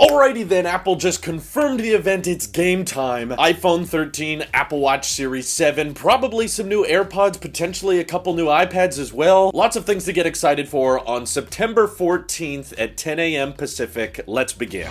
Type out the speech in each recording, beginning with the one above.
Alrighty then, Apple just confirmed the event, it's game time. iPhone 13, Apple Watch Series 7, probably some new Airpods, potentially a couple new iPads as well. Lots of things to get excited for on September 14th at 10 a.m. Pacific. Let's begin.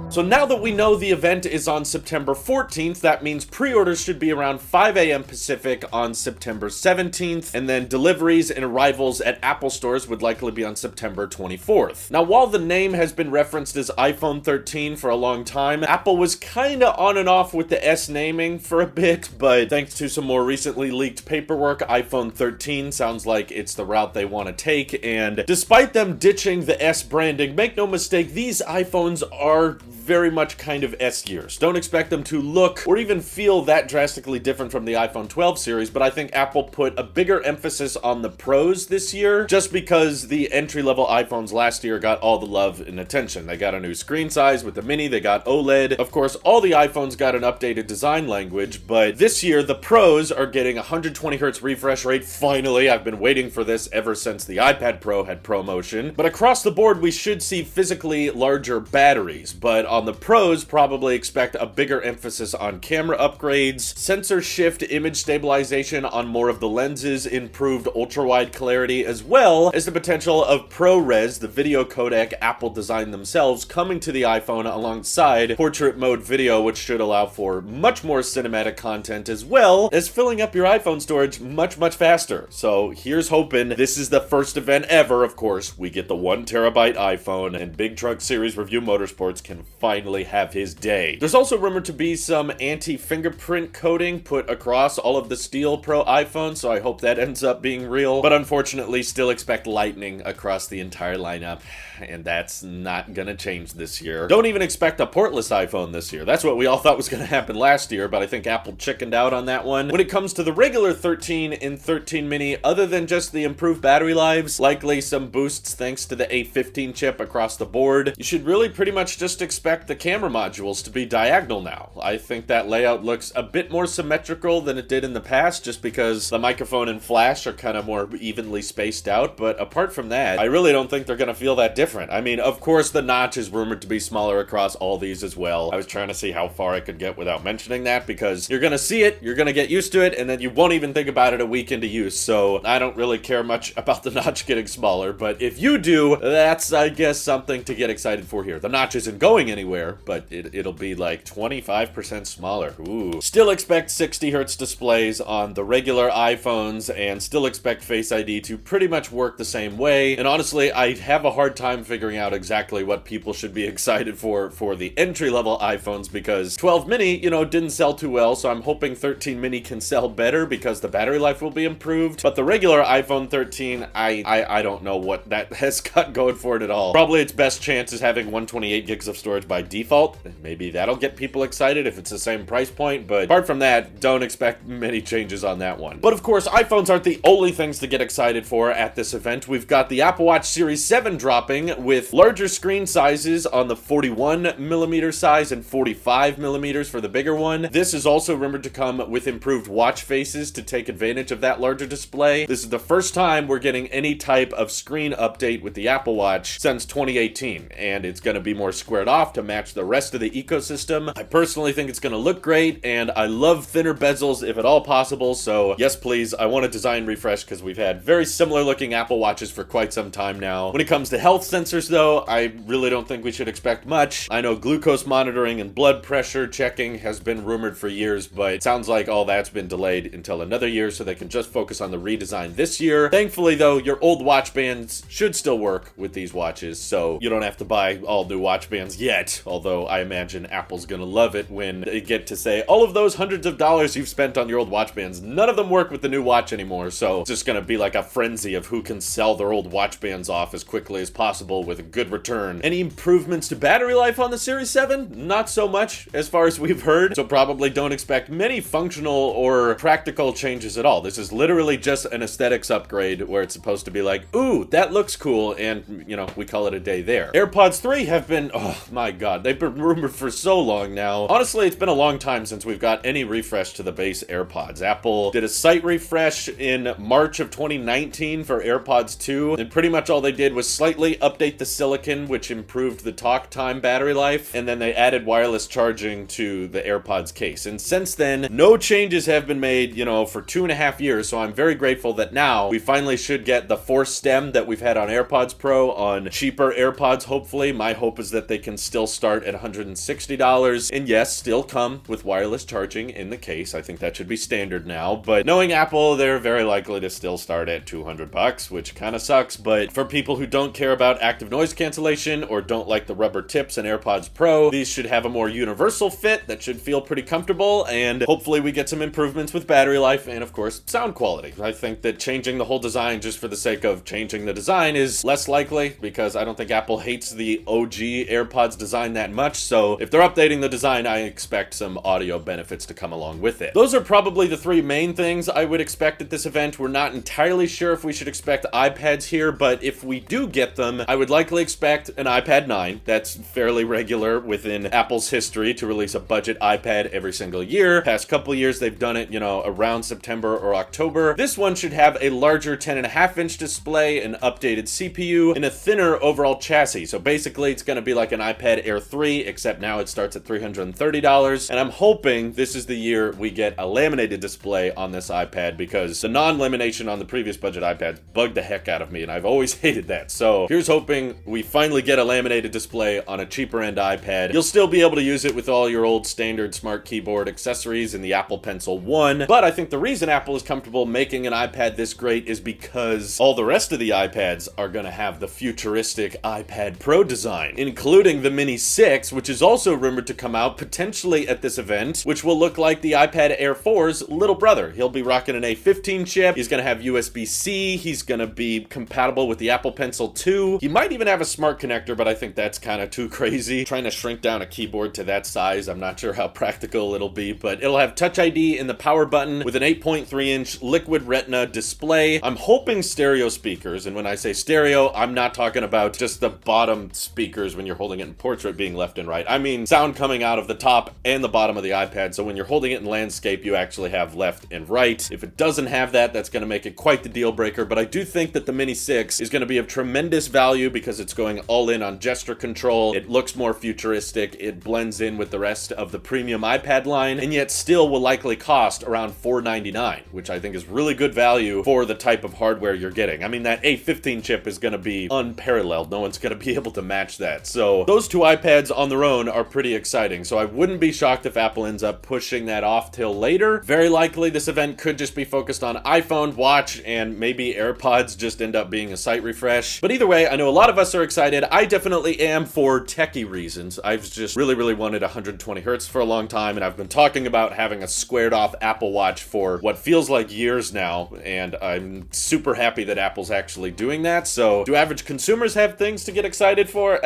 So now that we know the event is on September 14th, that means pre-orders should be around 5 a.m. Pacific on September 17th, and then deliveries and arrivals at Apple stores would likely be on September 24th. Now, while the name has been referenced as iPhone 13 for a long time, Apple was kinda on and off with the S naming for a bit, but thanks to some more recently leaked paperwork, iPhone 13 sounds like it's the route they want to take, and despite them ditching the S branding, make no mistake, these iPhones are very much kind of S years. Don't expect them to look or even feel that drastically different from the iPhone 12 series, but I think Apple put a bigger emphasis on the Pros this year, just because the entry-level iPhones last year got all the love and attention. They got a new screen size with the Mini, they got OLED. Of course, all the iPhones got an updated design language, but this year, the Pros are getting 120 Hz refresh rate. Finally, I've been waiting for this ever since the iPad Pro had ProMotion. But across the board, we should see physically larger batteries, but on the Pros, probably expect a bigger emphasis on camera upgrades, sensor shift image stabilization on more of the lenses, improved ultra-wide clarity, as well as the potential of ProRes, the video codec Apple designed themselves, coming to the iPhone alongside portrait mode video, which should allow for much more cinematic content, as well as filling up your iPhone storage much faster. So here's hoping this is the first event ever, of course, we get the 1TB iPhone, and Big Truck Series Review Motorsports can finally have his day. There's also rumored to be some anti-fingerprint coating put across all of the Steel Pro iPhones, so I hope that ends up being real, but unfortunately still expect Lightning across the entire lineup, and that's not gonna change this year. Don't even expect a portless iPhone this year. That's what we all thought was gonna happen last year, but I think Apple chickened out on that one. When it comes to the regular 13 and 13 mini, other than just the improved battery lives, likely some boosts thanks to the A15 chip across the board, you should really pretty much just expect the camera modules to be diagonal now. I think that layout looks a bit more symmetrical than it did in the past, just because the microphone and flash are kind of more evenly spaced out, but apart from that, I really don't think they're gonna feel that different. I mean, of course, the notch is rumored to be smaller across all these as well. I was trying to see how far I could get without mentioning that, because you're gonna see it, you're gonna get used to it, and then you won't even think about it a week into use, so I don't really care much about the notch getting smaller, but if you do, that's, I guess, something to get excited for here. The notch isn't going anywhere, but it'll be like 25% smaller. Ooh. Still expect 60 Hz displays on the regular iPhones, and still expect Face ID to pretty much work the same way, and honestly, I have a hard time figuring out exactly what people should be excited for the entry-level iPhones, because 12 mini, you know, didn't sell too well, so I'm hoping 13 mini can sell better because the battery life will be improved, but the regular iPhone 13, I don't know what that has got going for it at all. Probably its best chance is having 128 gigs of storage by default. Maybe that'll get people excited if it's the same price point, but apart from that, don't expect many changes on that one. But of course, iPhones aren't the only things to get excited for at this event. We've got the Apple Watch Series 7 dropping with larger screen sizes on the 41mm size and 45mm for the bigger one. This is also rumored to come with improved watch faces to take advantage of that larger display. This is the first time we're getting any type of screen update with the Apple Watch since 2018, and it's going to be more squared off to match the rest of the ecosystem. I personally think it's going to look great, and I love thinner bezels if at all possible, so yes please, I want a design refresh because we've had very similar looking Apple Watches for quite some time now. When it comes to health sensors though, I really don't think we should expect much. I know glucose monitoring and blood pressure checking has been rumored for years, but it sounds like all that's been delayed until another year so they can just focus on the redesign this year. Thankfully though, your old watch bands should still work with these watches, so you don't have to buy all new watch bands yet, although I imagine Apple's gonna love it when they get to say, all of those hundreds of dollars you've spent on your old watch bands, none of them work with the new watch anymore, so it's just gonna be like a frenzy of who can sell their old watch bands off as quickly as possible with a good return. Any improvements to battery life on the Series 7? Not so much, as far as we've heard, so probably don't expect many functional or practical changes at all. This is literally just an aesthetics upgrade where it's supposed to be like, ooh, that looks cool, and, you know, we call it a day there. AirPods 3 have been, oh my god, they've been rumored for so long now. Honestly, it's been a long time since we've got any refresh to the base AirPods. Apple did a site refresh in March of 2019 for AirPods 2, and pretty much all they did was slightly update the silicon, which improved the talk time battery life, and then they added wireless charging to the AirPods case. And since then, no changes have been made, you know, for 2.5 years, so I'm very grateful that now we finally should get the Force stem that we've had on AirPods Pro on cheaper AirPods, hopefully. My hope is that they can still start at $160, and yes, still come with wireless charging in the case. I think that should be standard now, but knowing Apple, they're very likely to still start at $200, which kind of sucks. But for people who don't care about active noise cancellation or don't like the rubber tips in AirPods Pro, these should have a more universal fit that should feel pretty comfortable, and hopefully we get some improvements with battery life and, of course, sound quality. I think that changing the whole design just for the sake of changing the design is less likely, because I don't think Apple hates the OG AirPods design that much, so if they're updating the design, I expect some audio benefits to come along with it. Those are probably the three main things I would expect at this event. We're not entirely sure if we should expect iPads here, but if we do get them, I would likely expect an iPad 9. That's fairly regular within Apple's history to release a budget iPad every single year. Past couple years, they've done it, you know, around September or October. This one should have a larger 10.5-inch display, an updated CPU, and a thinner overall chassis. So basically, it's going to be like an iPad Air 3, except now it starts at $330, and I'm hoping this is the year we get a laminated display on this iPad, because the non-lamination on the previous budget iPads bugged the heck out of me, and I've always hated that. So here's hoping we finally get a laminated display on a cheaper end iPad. You'll still be able to use it with all your old standard smart keyboard accessories and the Apple Pencil 1, but I think the reason Apple is comfortable making an iPad this great is because all the rest of the iPads are going to have the futuristic iPad Pro design, including the Mini 6, which is also rumored to come out potentially at this event, which will look like the iPad Air 4's little brother. He'll be rocking an A15 chip, he's going to have USB-C, he's going to be compatible with the Apple Pencil 2, he might even have a smart connector, but I think that's kind of too crazy. Trying to shrink down a keyboard to that size, I'm not sure how practical it'll be, but it'll have Touch ID in the power button with an 8.3-inch Liquid Retina display. I'm hoping stereo speakers, and when I say stereo, I'm not talking about just the bottom speakers when you're holding it in portrait being left and right. I mean sound coming out of the top and the bottom of the iPad, so when you're holding it in landscape, you actually have left and right. If it doesn't have that, that's going to make it quite the deal breaker, but I do think that the Mini 6 is going to be of tremendous value because it's going all in on gesture control. It looks more futuristic, it blends in with the rest of the premium iPad line, and yet still will likely cost around $499, which I think is really good value for the type of hardware you're getting. I mean, that A15 chip is going to be unparalleled. No one's going to be able to match that. So those two iPads on their own are pretty exciting. So I wouldn't be shocked if Apple ends up pushing that off till later. Very likely this event could just be focused on iPhone, Watch, and maybe AirPods just end up being a site refresh. But either way, I know a lot of us are excited. I definitely am for techie reasons. I've just really wanted 120 hertz for a long time, and I've been talking about having a squared off Apple Watch for what feels like years now, and I'm super happy that Apple's actually doing that. So do average consumers have things to get excited for?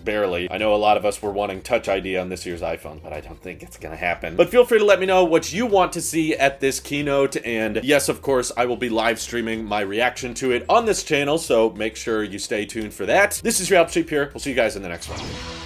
Barely. I know a lot of us were wanting Touch ID on this year's iPhone, but I don't think it's gonna happen. But feel free to let me know what you want to see at this keynote, and yes, of course, I will be live streaming my reaction to it on this channel, so make sure you stay tuned for that. This is your Help Sheep here. We'll see you guys in the next one.